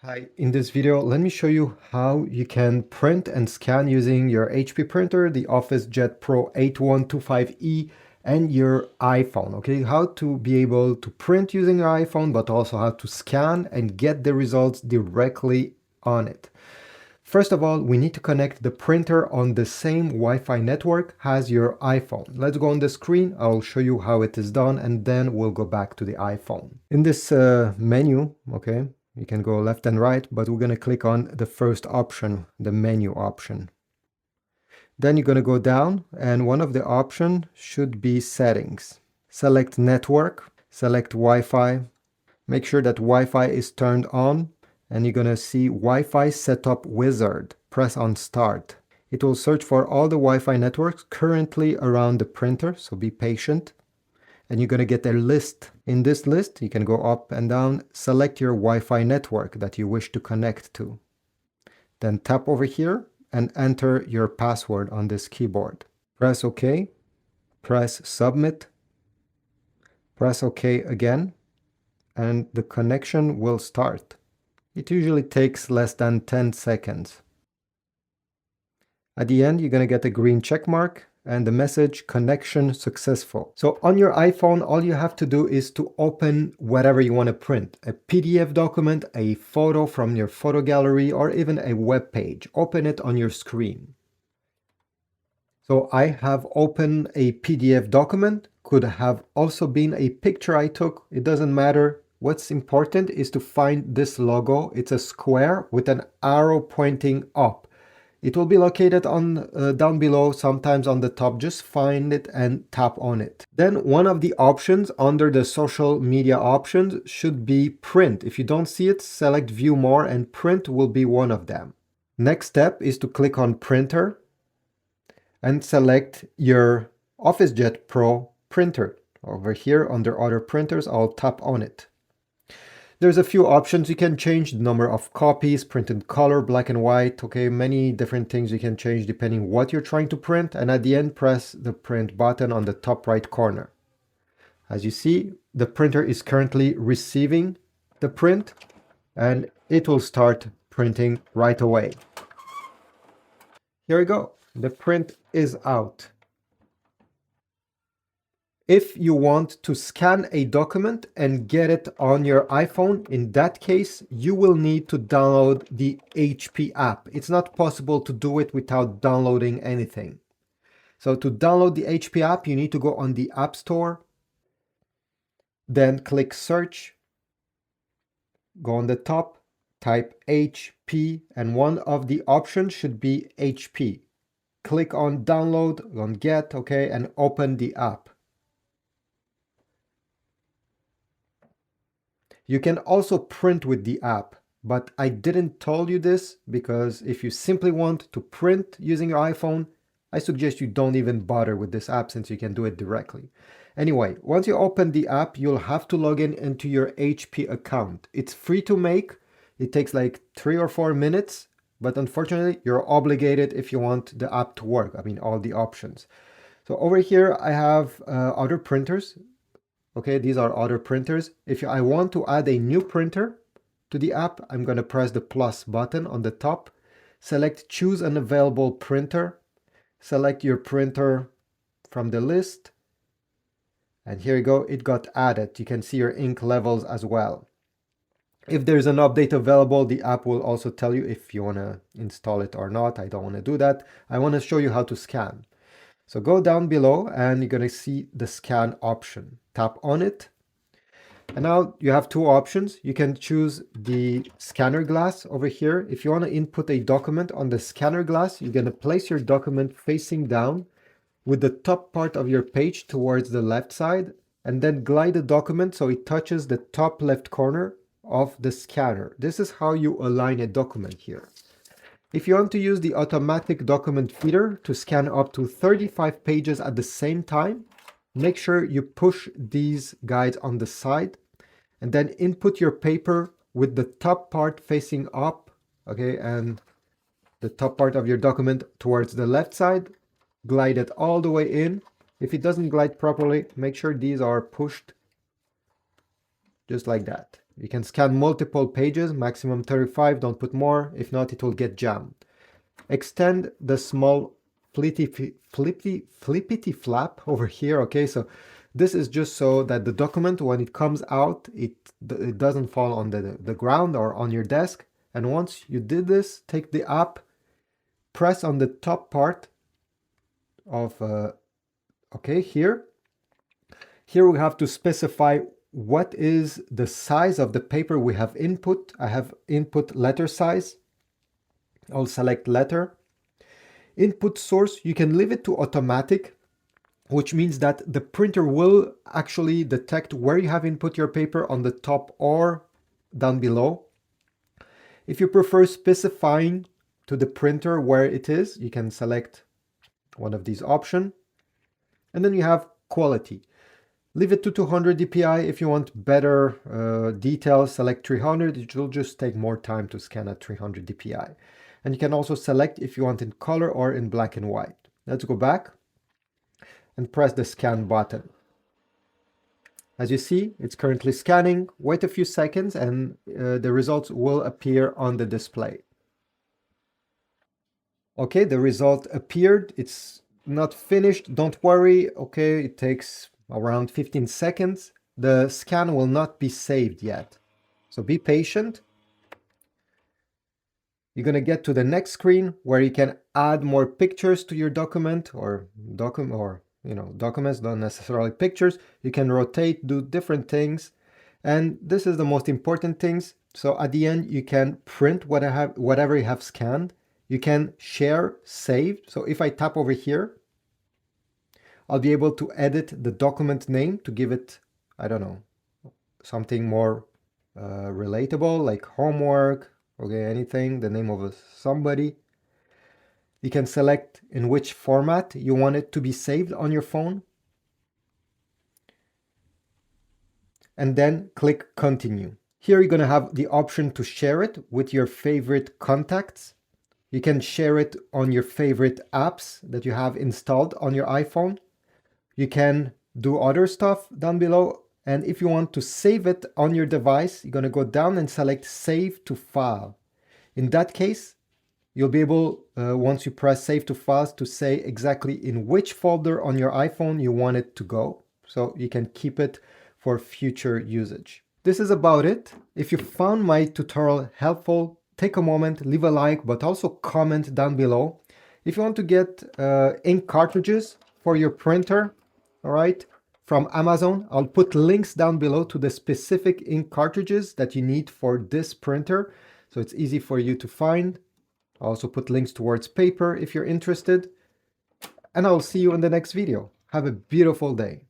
Hi, in this video, let me show you how you can print and scan using your HP printer, the OfficeJet Pro 8125E, and your iPhone, okay? How to be able to print using your iPhone, but also how to scan and get the results directly on it. First of all, we need to connect the printer on the same Wi-Fi network as your iPhone. Let's go on the screen. I'll show you how it is done, and then we'll go back to the iPhone. In this menu, okay, you can go left and right, but we're going to click on the first option, the menu option. Then you're going to go down, and one of the options should be settings. Select network, select Wi-Fi. Make sure that Wi-Fi is turned on, and you're going to see Wi-Fi setup wizard. Press on start. It will search for all the Wi-Fi networks currently around the printer, so be patient. And you're going to get a list. In this list, you can go up and down, select your Wi-Fi network that you wish to connect to. Then tap over here and enter your password on this keyboard. Press OK, press submit, press OK again, and the connection will start. It usually takes less than 10 seconds. At the end, you're going to get a green check mark and the message connection successful. So on your iPhone, all you have to do is to open whatever you want to print, a PDF document, a photo from your photo gallery, or even a web page. Open it on your screen. So I have opened a PDF document, could have also been a picture I took. It doesn't matter. What's important is to find this logo. It's a square with an arrow pointing up. It will be located on down below, sometimes on the top. Just find it and tap on it. Then one of the options under the social media options should be print. If you don't see it, select view more, and print will be one of them. Next step is to click on printer and select your OfficeJet Pro printer. Over here under other printers, I'll tap on it. There's a few options. You can change the number of copies, print in color, black and white, okay, many different things you can change depending what you're trying to print. And at the end, press the print button on the top right corner. As you see, the printer is currently receiving the print and it will start printing right away. Here we go. The print is out. If you want to scan a document and get it on your iPhone, in that case, you will need to download the HP app. It's not possible to do it without downloading anything. So to download the HP app, you need to go on the App Store, then click search, go on the top, type HP, and one of the options should be HP. Click on download, on get, okay, and open the app. You can also print with the app, but I didn't tell you this because if you simply want to print using your iPhone, I suggest you don't even bother with this app since you can do it directly. Anyway, once you open the app, you'll have to log in into your HP account. It's free to make. It takes like 3 or 4 minutes, but unfortunately, you're obligated if you want the app to work. I mean, all the options. So over here, I have other printers. Okay, these are other printers. If I want to add a new printer to the app, I'm going to press the plus button on the top, select choose an available printer, select your printer from the list, and here you go, it got added. You can see your ink levels as well. If there's an update available, the app will also tell you if you want to install it or not. I don't want to do that. I want to show you how to scan. So go down below and you're going to see the scan option. Tap on it. And now you have two options. You can choose the scanner glass over here. If you want to input a document on the scanner glass, you're going to place your document facing down with the top part of your page towards the left side, and then glide the document so it touches the top left corner of the scanner. This is how you align a document here. If you want to use the automatic document feeder to scan up to 35 pages at the same time, make sure you push these guides on the side and then input your paper with the top part facing up, okay, and the top part of your document towards the left side. Glide it all the way in. If it doesn't glide properly, make sure these are pushed just like that. You can scan multiple pages, maximum 35, don't put more. If not, it will get jammed. Extend the small flippity flap over here, okay? So this is just so that the document, when it comes out, it doesn't fall on the ground or on your desk. And once you did this, take the app, press on the top part of, okay, here. Here we have to specify what is the size of the paper we have input. I have input letter size. I'll select letter. Input source, you can leave it to automatic, which means that the printer will actually detect where you have input your paper on the top or down below. If you prefer specifying to the printer where it is, you can select one of these options. And then you have quality. Leave it to 200 dpi. If you want better details, select 300. It will just take more time to scan at 300 dpi. And you can also select if you want in color or in black and white. Let's go back and press the scan button. As you see, it's currently scanning. Wait a few seconds and the results will appear on the display. Okay, the result appeared. It's not finished. Don't worry. Okay, it takes around 15 seconds. The scan will not be saved yet. So be patient. You're going to get to the next screen where you can add more pictures to your document or documents, not necessarily pictures. You can rotate, do different things. And this is the most important things. So at the end, you can print whatever you have scanned. You can share, save. So if I tap over here, I'll be able to edit the document name to give it, I don't know, something more relatable, like homework, okay, anything, the name of somebody. You can select in which format you want it to be saved on your phone. And then click continue. Here you're going to have the option to share it with your favorite contacts. You can share it on your favorite apps that you have installed on your iPhone. You can do other stuff down below. And if you want to save it on your device, you're going to go down and select Save to File. In that case, you'll be able, once you press Save to Files, to say exactly in which folder on your iPhone you want it to go. So you can keep it for future usage. This is about it. If you found my tutorial helpful, take a moment, leave a like, but also comment down below. If you want to get ink cartridges for your printer, all right, from Amazon, I'll put links down below to the specific ink cartridges that you need for this printer, so it's easy for you to find. I'll also put links towards paper if you're interested, and I'll see you in the next video. Have a beautiful day.